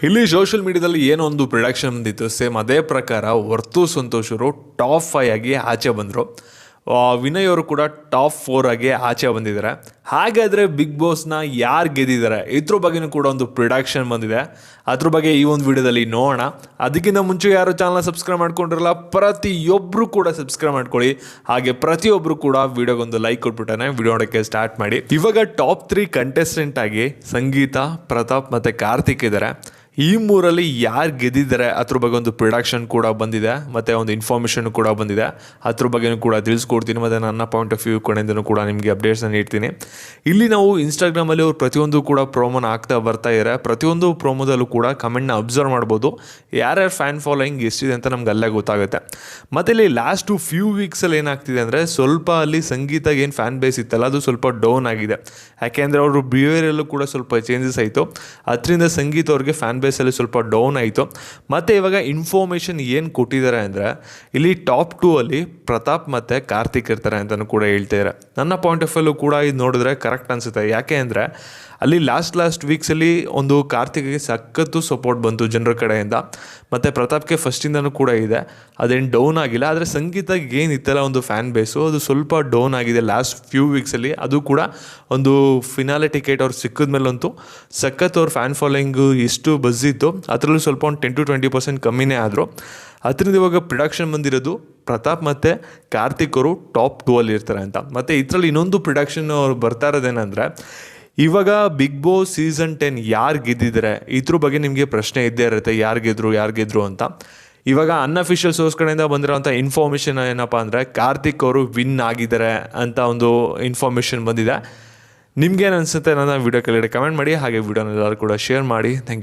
ಇಲ್ಲಿ ಸೋಷಿಯಲ್ ಮೀಡಿಯಾದಲ್ಲಿ ಏನೋ ಒಂದು ಪ್ರೊಡಕ್ಷನ್ ಬಂದಿತ್ತು, ಸೇಮ್ ಅದೇ ಪ್ರಕಾರ ವರ್ತು ಸಂತೋಷರು ಟಾಪ್ 5 ಆಗಿ ಆಚೆ ಬಂದರು. ವಿನಯ್ ಅವರು ಕೂಡ ಟಾಪ್ 4 ಆಗಿ ಆಚೆ ಬಂದಿದ್ದಾರೆ. ಹಾಗಾದರೆ ಬಿಗ್ ಬಾಸ್ನ ಯಾರು ಗೆದ್ದಿದ್ದಾರೆ ಇದ್ರ ಬಗ್ಗೆಯೂ ಕೂಡ ಒಂದು ಪ್ರೊಡಕ್ಷನ್ ಬಂದಿದೆ. ಅದ್ರ ಬಗ್ಗೆ ಈ ಒಂದು ವಿಡಿಯೋದಲ್ಲಿ ನೋಡೋಣ. ಅದಕ್ಕಿಂತ ಮುಂಚೆ ಯಾರು ಚಾನಲ್ನ ಸಬ್ಸ್ಕ್ರೈಬ್ ಮಾಡ್ಕೊಂಡಿರಲ್ಲ, ಪ್ರತಿಯೊಬ್ಬರು ಕೂಡ ಸಬ್ಸ್ಕ್ರೈಬ್ ಮಾಡ್ಕೊಳ್ಳಿ. ಹಾಗೆ ಪ್ರತಿಯೊಬ್ಬರು ಕೂಡ ವಿಡಿಯೋಗೊಂದು ಲೈಕ್ ಕೊಟ್ಬಿಟ್ಟಾನೆ ವಿಡಿಯೋ ನೋಡೋಕ್ಕೆ ಸ್ಟಾರ್ಟ್ ಮಾಡಿ. ಇವಾಗ ಟಾಪ್ 3 ಕಂಟೆಸ್ಟೆಂಟ್ ಆಗಿ ಸಂಗೀತ, ಪ್ರತಾಪ್ ಮತ್ತು ಕಾರ್ತಿಕ್ ಇದ್ದಾರೆ. ಈ ಮೂರಲ್ಲಿ ಯಾರು ಗೆದ್ದಿದ್ದಾರೆ ಅದ್ರ ಬಗ್ಗೆ ಒಂದು ಪ್ರೊಡಕ್ಷನ್ ಕೂಡ ಬಂದಿದೆ, ಮತ್ತು ಒಂದು ಇನ್ಫಾರ್ಮೇಷನ್ ಕೂಡ ಬಂದಿದೆ. ಅದ್ರ ಬಗ್ಗೆಯೂ ಕೂಡ ತಿಳಿಸ್ಕೊಡ್ತೀನಿ, ಮತ್ತು ನನ್ನ ಪಾಯಿಂಟ್ ಆಫ್ ವ್ಯೂ ಕಡೆಯಿಂದನೂ ಕೂಡ ನಿಮಗೆ ಅಪ್ಡೇಟ್ಸ್ನ ನೀಡ್ತೀನಿ. ಇಲ್ಲಿ ನಾವು ಇನ್ಸ್ಟಾಗ್ರಾಮಲ್ಲಿ ಅವ್ರು ಪ್ರತಿಯೊಂದು ಕೂಡ ಪ್ರೋಮೋನ ಹಾಕ್ತಾ ಬರ್ತಾ ಇದ್ದಾರೆ. ಪ್ರತಿಯೊಂದು ಪ್ರೋಮೋದಲ್ಲೂ ಕೂಡ ಕಮೆಂಟ್ನ ಅಬ್ಸರ್ವ್ ಮಾಡ್ಬೋದು. ಯಾರ್ಯಾರು ಫ್ಯಾನ್ ಫಾಲೋಯಿಂಗ್ ಎಷ್ಟಿದೆ ಅಂತ ನಮ್ಗೆ ಅಲ್ಲೇ ಗೊತ್ತಾಗುತ್ತೆ. ಮತ್ತು ಇಲ್ಲಿ ಲಾಸ್ಟು ಫ್ಯೂ ವೀಕ್ಸಲ್ಲಿ ಏನಾಗ್ತಿದೆ ಅಂದರೆ, ಸ್ವಲ್ಪ ಅಲ್ಲಿ ಸಂಗೀತಗೆ ಏನು ಫ್ಯಾನ್ ಬೇಸ್ ಇತ್ತಲ್ಲ ಅದು ಸ್ವಲ್ಪ ಡೌನ್ ಆಗಿದೆ. ಯಾಕೆಂದರೆ ಅವರು ಬಿಹೇವಿಯರಲ್ಲೂ ಕೂಡ ಸ್ವಲ್ಪ ಚೇಂಜಸ್ ಆಯಿತು. ಅದರಿಂದ ಸಂಗೀತ ಅವ್ರಿಗೆ ಫ್ಯಾನ್ ಬೇಸಲ್ಲಿ ಸ್ವಲ್ಪ ಡೌನ್ ಆಯಿತು. ಮತ್ತು ಇವಾಗ ಇನ್ಫಾರ್ಮೇಷನ್ ಏನು ಕೊಟ್ಟಿದ್ದಾರೆ ಅಂದರೆ, ಇಲ್ಲಿ ಟಾಪ್ 2 ಅಲ್ಲಿ ಪ್ರತಾಪ್ ಮತ್ತು ಕಾರ್ತಿಕ್ ಇರ್ತಾರೆ ಅಂತಲೂ ಕೂಡ ಹೇಳ್ತಿದ್ದಾರೆ. ನನ್ನ ಪಾಯಿಂಟ್ ಆಫ್ ವ್ಯೂ ಕೂಡ ಇದು ನೋಡಿದ್ರೆ ಕರೆಕ್ಟ್ ಅನಿಸುತ್ತೆ. ಯಾಕೆ ಅಂದರೆ ಅಲ್ಲಿ ಲಾಸ್ಟ್ ವೀಕ್ಸಲ್ಲಿ ಒಂದು ಕಾರ್ತಿಕ್ಗೆ ಸಖತ್ತು ಸಪೋರ್ಟ್ ಬಂತು ಜನರ ಕಡೆಯಿಂದ, ಮತ್ತು ಪ್ರತಾಪ್ಗೆ ಫಸ್ಟಿಂದನೂ ಕೂಡ ಇದೆ, ಅದೇನು ಡೌನ್ ಆಗಿಲ್ಲ. ಆದರೆ ಸಂಗೀತಕ್ಕೆ ಏನಿತ್ತಲ್ಲ ಒಂದು ಫ್ಯಾನ್ ಬೇಸು ಅದು ಸ್ವಲ್ಪ ಡೌನ್ ಆಗಿದೆ ಲಾಸ್ಟ್ ಫ್ಯೂ ವೀಕ್ಸಲ್ಲಿ. ಅದು ಕೂಡ ಒಂದು ಫಿನಾಲೆ ಟಿಕೆಟ್ ಅವ್ರು ಸಿಕ್ಕಿದ ಮೇಲಂತೂ ಸಖತ್ ಅವ್ರ ಫ್ಯಾನ್ ಫಾಲೋಯಿಂಗು ಎಷ್ಟು ಬಜ್ಜಿತ್ತು, ಅದರಲ್ಲೂ ಸ್ವಲ್ಪ ಒಂದು 10-20% ಕಮ್ಮಿನೇ ಆದರು. ಅದರಿಂದ ಇವಾಗ ಪ್ರೊಡಕ್ಷನ್ ಬಂದಿರೋದು ಪ್ರತಾಪ್ ಮತ್ತು ಕಾರ್ತಿಕ್ ಅವರು ಟಾಪ್ 2 ಅಲ್ಲಿ ಇರ್ತಾರೆ ಅಂತ. ಮತ್ತು ಇದರಲ್ಲಿ ಇನ್ನೊಂದು ಪ್ರೊಡಕ್ಷನ್ ಅವ್ರು ಬರ್ತಾ ಇರೋದೇನೆಂದರೆ, ಇವಾಗ ಬಿಗ್ ಬಾಸ್ ಸೀಸನ್ 10 ಯಾರು ಗೆದ್ದಿದ್ದಾರೆ ಇದ್ರ ಬಗ್ಗೆ ನಿಮಗೆ ಪ್ರಶ್ನೆ ಇದ್ದೇ ಇರುತ್ತೆ, ಯಾರು ಗೆದ್ರು ಅಂತ. ಇವಾಗ ಅನ್ಅಫಿಷಿಯಲ್ ಸೋರ್ಸ್ ಕಡೆಯಿಂದ ಬಂದಿರೋಂಥ ಇನ್ಫಾರ್ಮೇಷನ್ ಏನಪ್ಪ ಅಂದರೆ, ಕಾರ್ತಿಕ್ ಅವರು ವಿನ್ ಆಗಿದ್ದಾರೆ ಅಂತ ಒಂದು ಇನ್ಫಾರ್ಮೇಷನ್ ಬಂದಿದೆ. ನಿಮ್ಗೇನು ಅನಿಸುತ್ತೆ ನನ್ನ ವೀಡಿಯೋ ಕೆಳಗಡೆ ಕಮೆಂಟ್ ಮಾಡಿ. ಹಾಗೆ ವೀಡಿಯೋನ ಎಲ್ಲರೂ ಕೂಡ ಶೇರ್ ಮಾಡಿ. Thank you.